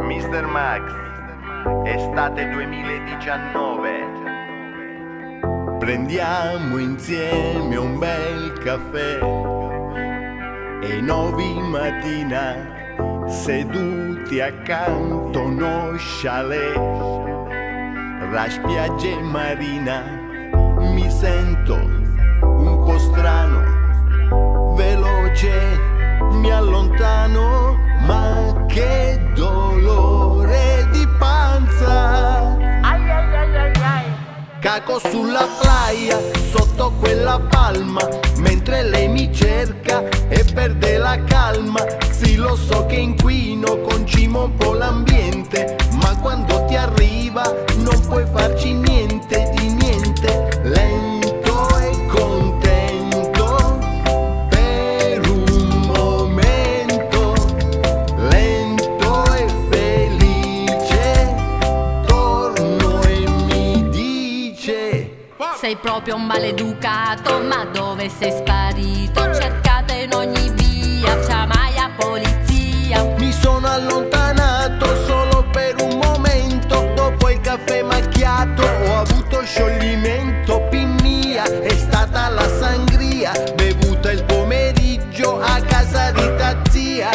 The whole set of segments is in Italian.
Mr. Max, estate 2019. Prendiamo insieme un bel caffè e 9 mattina seduti accanto a uno chalet. La spiaggia marina mi sento un po' strano, veloce mi allontano, ma che dolore di panza. Ai ai ai ai ai. Caco sulla playa, sotto quella palma, mentre lei mi cerca e perde la calma. Sì, lo so che inquino, concimo un po' l'ambiente, ma quando ti arriva non puoi farci niente di niente. Lento e contento per un momento, lento e felice, torno e mi dice: Sei proprio un maleducato, ma dove sei sparito? Cercate in ogni via, chiamai a polizia. mi sono allontanato solo per un momento, dopo il caffè macchiato ho avuto scioglimento. Pinnia è stata la sangria, bevuta il pomeriggio a casa di Tazia.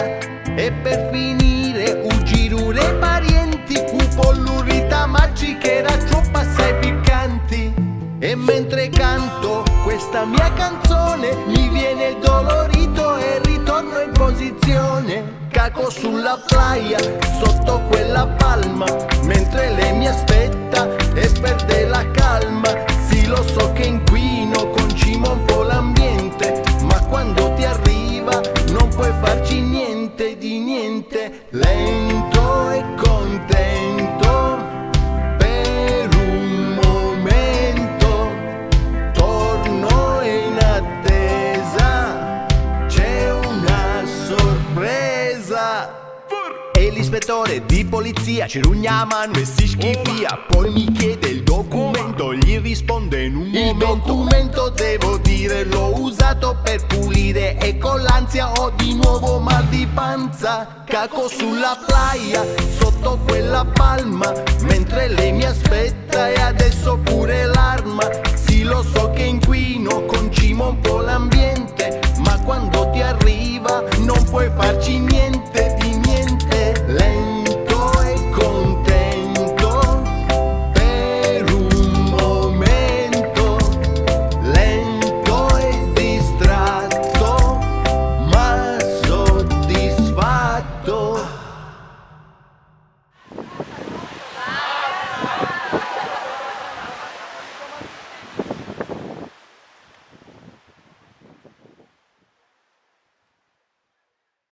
E per finire ugirure parenti, un po' l'urita magica era troppo assai piccanti. E mentre canto questa mia canzone mi viene il dolorito e ritorno in posizione. Caco sulla playa, sotto quella palma, mentre lei mi aspetta e perde la calma. Sì, lo so che inquino, concimo un po' l'ambiente, ma quando ti arriva non puoi farci niente di niente. Lento e contento per un momento, torno in attesa, c'è una sorpresa. E l'ispettore di polizia ci rugna a mano e si schifia, poi mi chiede il documento, gli risponde in un momento. Il documento, devo dire, l'ho usato per pulire e con l'ansia ho di nuovo mal di panza. Caco sulla playa, sotto quella palma, mentre lei mi aspetta e adesso pure l'arma. Sì, lo so che inquino, concimo un po' l'ambiente, ma quando ti arriva non puoi farci niente